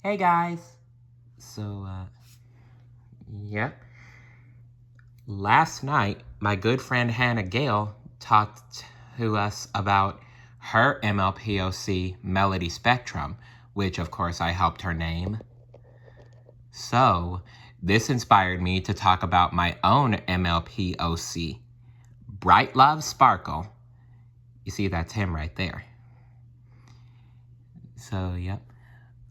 Hey guys. So, yep. Last night, my good friend Hannah Gale talked to us about her MLP OC Melody Spectrum, which of course I helped her name. So, this inspired me to talk about my own MLP OC, Brightlove Sparkle. You see, that's him right there. So, yep.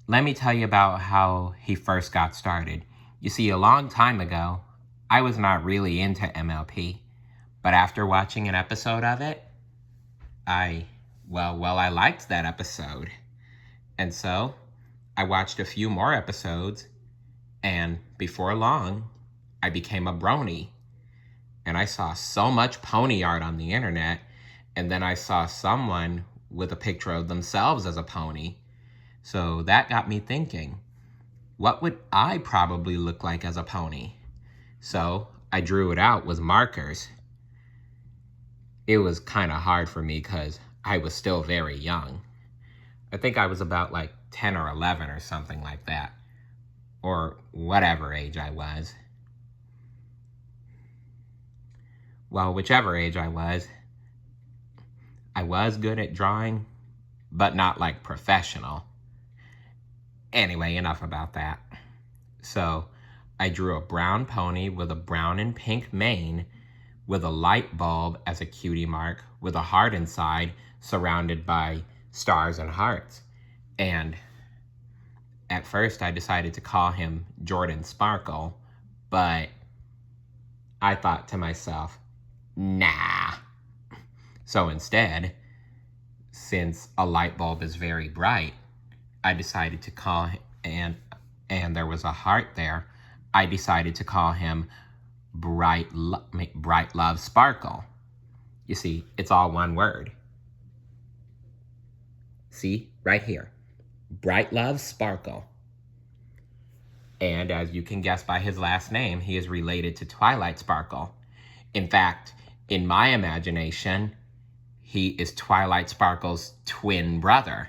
Let me tell you about how he first got started. You see, a long time ago, I was not really into MLP, but after watching an episode of it, I liked that episode. And so, I watched a few more episodes, and before long, I became a brony. And I saw so much pony art on the internet, and then I saw someone with a picture of themselves as a pony. So that got me thinking, what would I probably look like as a pony? So I drew it out with markers. It was kind of hard for me because I was still very young. I think I was about like 10 or 11 or something like that. Or whatever age I was. Well, whichever age I was good at drawing, but not like professional. Anyway, enough about that. So I drew a brown pony with a brown and pink mane, with a light bulb as a cutie mark, with a heart inside, surrounded by stars and hearts. And at first I decided to call him Jordan Sparkle, but I thought to myself, nah. So instead, since a light bulb is very bright, I decided to call him, and there was a heart there, I decided to call him Brightlove Sparkle. You see, it's all one word. See, right here, Brightlove Sparkle. And as you can guess by his last name, he is related to Twilight Sparkle. In fact, in my imagination, he is Twilight Sparkle's twin brother.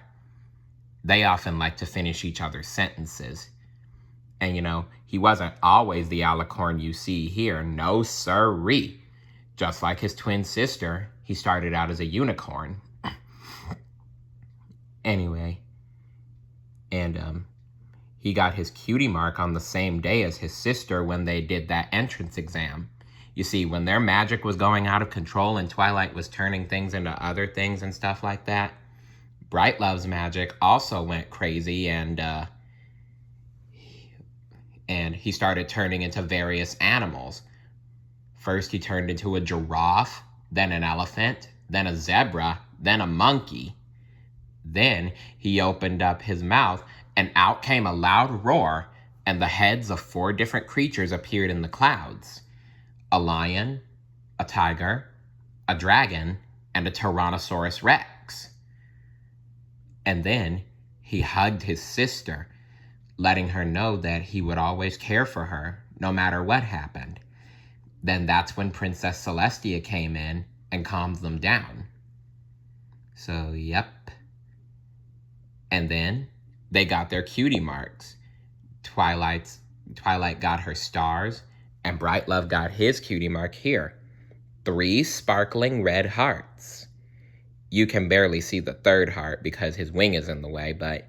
They often like to finish each other's sentences. And you know, he wasn't always the alicorn you see here, no sirree. Just like his twin sister, he started out as a unicorn. Anyway, and he got his cutie mark on the same day as his sister when they did that entrance exam. You see, when their magic was going out of control and Twilight was turning things into other things and stuff like that, Brightlove's magic also went crazy, and he started turning into various animals. First, he turned into a giraffe, then an elephant, then a zebra, then a monkey. Then he opened up his mouth, and out came a loud roar, and the heads of 4 different creatures appeared in the clouds. A lion, a tiger, a dragon, and a Tyrannosaurus Rex. And then he hugged his sister, letting her know that he would always care for her, no matter what happened. Then that's when Princess Celestia came in and calmed them down. So, yep. And then they got their cutie marks. Twilight got her stars, and Brightlove got his cutie mark here. 3 sparkling red hearts. You can barely see the 3rd heart because his wing is in the way, but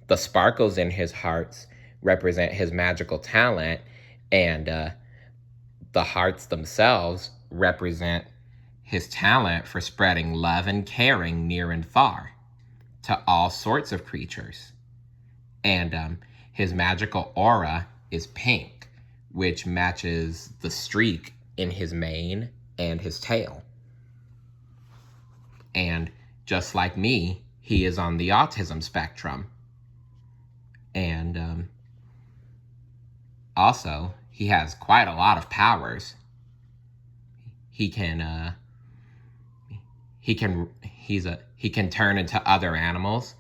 the sparkles in his hearts represent his magical talent, and the hearts themselves represent his talent for spreading love and caring near and far to all sorts of creatures. And his magical aura is pink, which matches the streak in his mane and his tail. And just like me, he is on the autism spectrum. And also, he has quite a lot of powers. He can turn into other animals.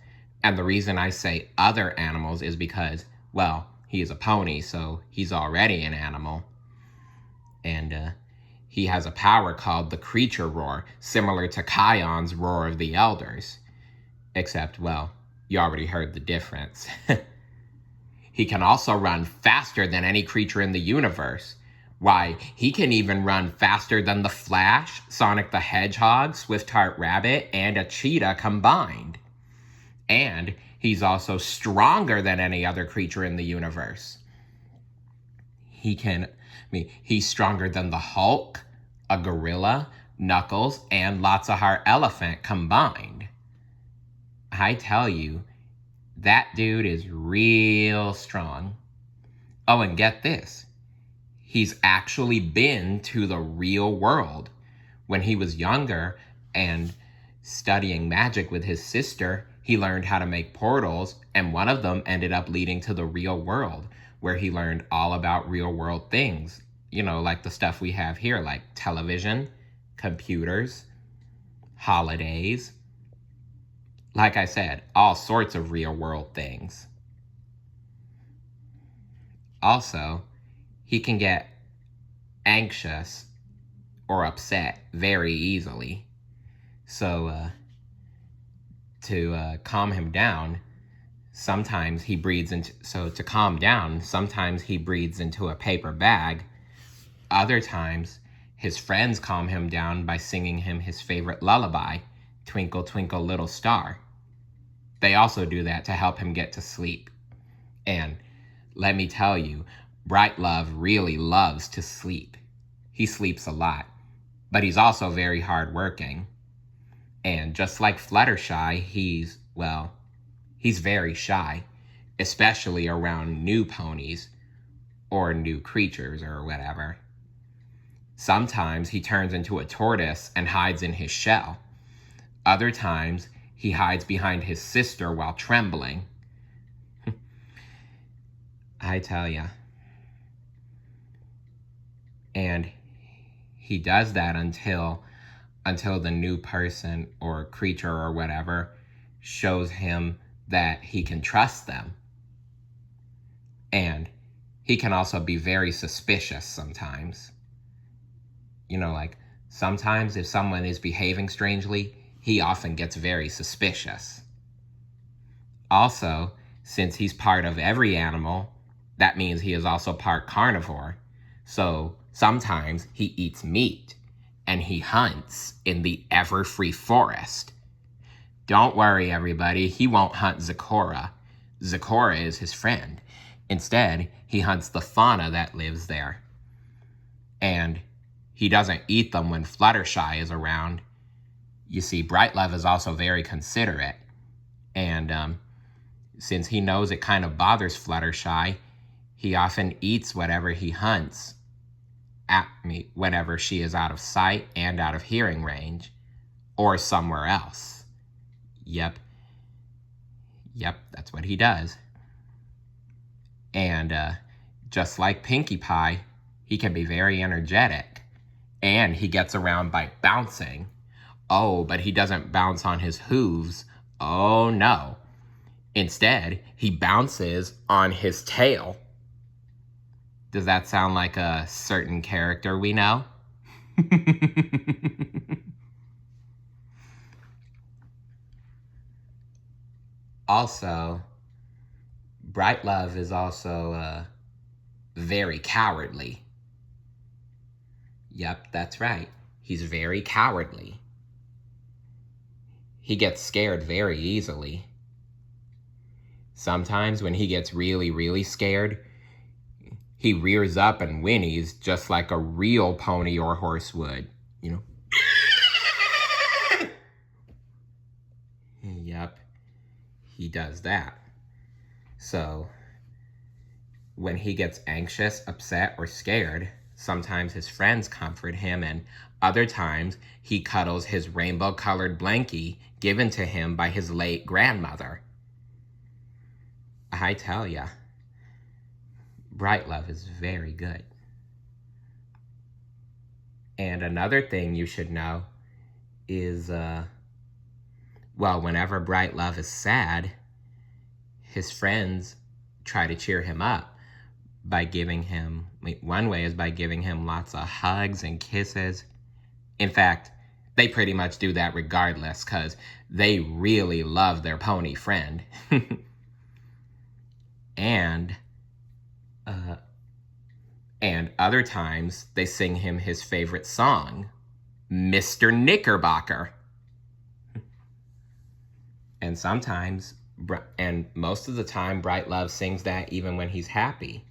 And the reason I say other animals is because, well, he is a pony, so he's already an animal. And he has a power called the Creature Roar, similar to Kion's Roar of the Elders. Except, well, you already heard the difference. he can also run faster than any creature in the universe. Why, he can even run faster than the Flash, Sonic the Hedgehog, Swift-Heart Rabbit, and a cheetah combined. And he's also stronger than any other creature in the universe. He's stronger than the Hulk, a gorilla, Knuckles, and Lots of Heart Elephant combined. I tell you, that dude is real strong. Oh, and get this. He's actually been to the real world. When he was younger and studying magic with his sister, he learned how to make portals, and one of them ended up leading to the real world, where he learned all about real world things. You know, like the stuff we have here, like television, computers, holidays. Like I said, all sorts of real world things. Also, he can get anxious or upset very easily. So, to calm him down, sometimes he breathes into... So, to calm down, sometimes he breathes into a paper bag. Other times, his friends calm him down by singing him his favorite lullaby, Twinkle, Twinkle, Little Star. They also do that to help him get to sleep. And let me tell you, Brightlove really loves to sleep. He sleeps a lot, but he's also very hardworking. And just like Fluttershy, he's very shy, especially around new ponies or new creatures or whatever. Sometimes he turns into a tortoise and hides in his shell. Other times, he hides behind his sister while trembling. I tell ya. And he does that until the new person or creature or whatever shows him that he can trust them. And he can also be very suspicious sometimes. You know, like sometimes if someone is behaving strangely, he often gets very suspicious. Also, since he's part of every animal, that means he is also part carnivore. So sometimes he eats meat, and he hunts in the ever-free forest. Don't worry, everybody, he won't hunt Zecora. Zecora is his friend. Instead, he hunts the fauna that lives there. And he doesn't eat them when Fluttershy is around. You see, Brightlove is also very considerate. And since he knows it kind of bothers Fluttershy, he often eats whatever he hunts whenever she is out of sight and out of hearing range, or somewhere else. Yep, that's what he does. And just like Pinkie Pie, he can be very energetic, and he gets around by bouncing. Oh, but he doesn't bounce on his hooves. Oh, no. Instead, he bounces on his tail. Does that sound like a certain character we know? Also, Brightlove is also very cowardly. Yep, that's right. He's very cowardly. He gets scared very easily. Sometimes when he gets really, really scared, he rears up and whinnies just like a real pony or horse would, you know. Yep, he does that. So, when he gets anxious, upset, or scared, sometimes his friends comfort him, and other times he cuddles his rainbow-colored blankie given to him by his late grandmother. I tell ya, Brightlove is very good. And another thing you should know is, whenever Brightlove is sad, his friends try to cheer him up by giving him, one way is by giving him lots of hugs and kisses. In fact, they pretty much do that regardless, because they really love their pony friend. And other times, they sing him his favorite song, Mr. Knickerbocker. And sometimes, and most of the time, Brightlove sings that even when he's happy.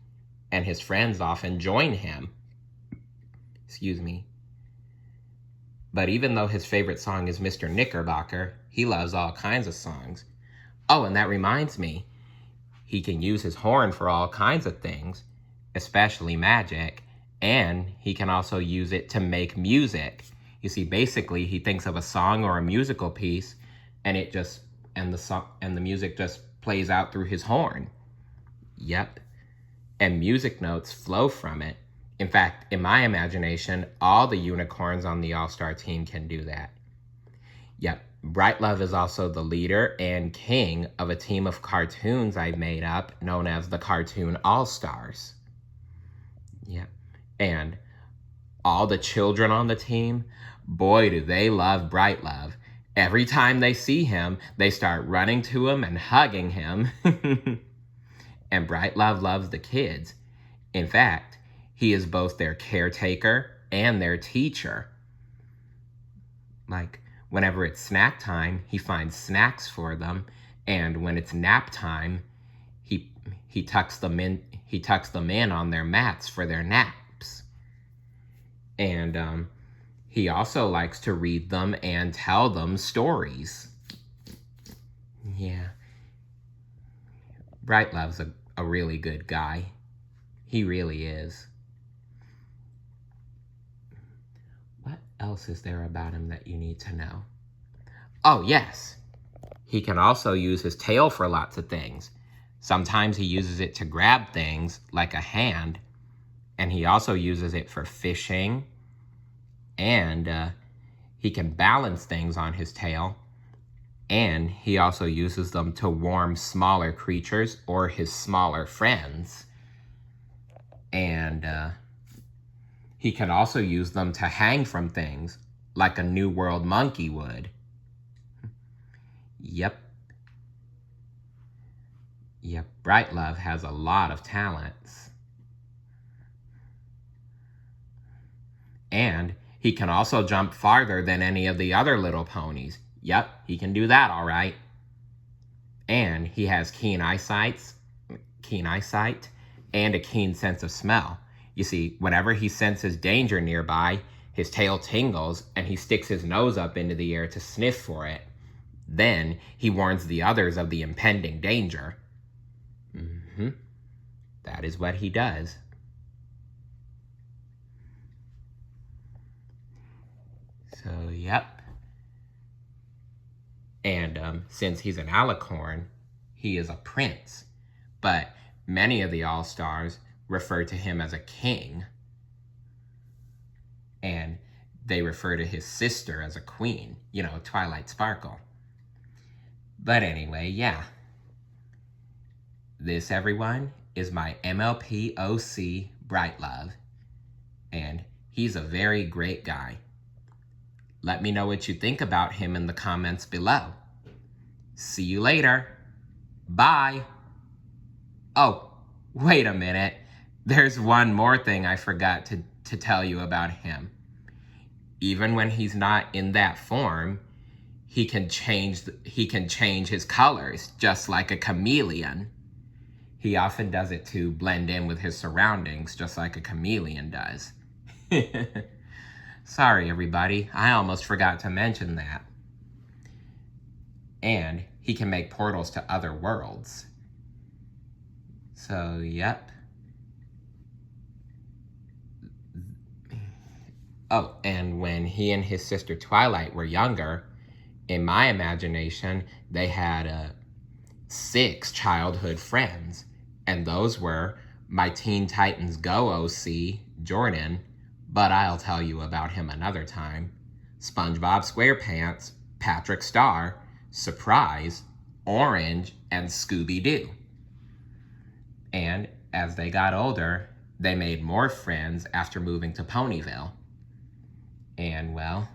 And his friends often join him. Excuse me. But even though his favorite song is Mr. Knickerbocker, he loves all kinds of songs. Oh, and that reminds me, he can use his horn for all kinds of things, especially magic, and he can also use it to make music. You see, basically, he thinks of a song or a musical piece, and the music just plays out through his horn. Yep. And music notes flow from it. In fact, in my imagination, all the unicorns on the All-Star team can do that. Yep, Brightlove is also the leader and king of a team of cartoons I've made up known as the Cartoon All-Stars. Yep, and all the children on the team, boy, do they love Brightlove. Every time they see him, they start running to him and hugging him. And Brightlove loves the kids. In fact, he is both their caretaker and their teacher. Like, whenever it's snack time, he finds snacks for them, and when it's nap time, he tucks them in on their mats for their naps. And he also likes to read them and tell them stories. Yeah. Brightlove's a really good guy. He really is. What else is there about him that you need to know? Oh, yes. He can also use his tail for lots of things. Sometimes he uses it to grab things, like a hand, and he also uses it for fishing, and he can balance things on his tail, and he also uses them to warm smaller creatures or his smaller friends. And he can also use them to hang from things, like a New World monkey would. Yep, Brightlove has a lot of talents. And he can also jump farther than any of the other little ponies. Yep, he can do that all right. And he has keen eyesight, and a keen sense of smell. You see, whenever he senses danger nearby, his tail tingles and he sticks his nose up into the air to sniff for it. Then he warns the others of the impending danger. That is what he does. So, yep. And since he's an alicorn, he is a prince. But many of the All-Stars refer to him as a king. And they refer to his sister as a queen. You know, Twilight Sparkle. But anyway, yeah. This, everyone, is my MLP OC Brightlove. And he's a very great guy. Let me know what you think about him in the comments below. See you later. Bye. Oh, wait a minute. There's one more thing I forgot to tell you about him. Even when he's not in that form, he can change his colors just like a chameleon. He often does it to blend in with his surroundings just like a chameleon does. Sorry, everybody. I almost forgot to mention that. And he can make portals to other worlds. So, yep. Oh, and when he and his sister Twilight were younger, in my imagination, they had 6 childhood friends. And those were my Teen Titans Go OC, Jordan, but I'll tell you about him another time. SpongeBob SquarePants, Patrick Star, Surprise, Orange, and Scooby-Doo. And as they got older, they made more friends after moving to Ponyville. And well,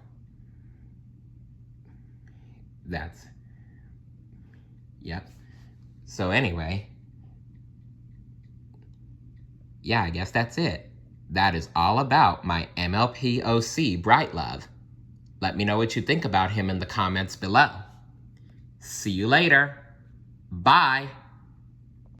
yep. So anyway, yeah, I guess that's it. that is all about my MLP OC, Brightlove. Let me know what you think about him in the comments below. See you later. Bye.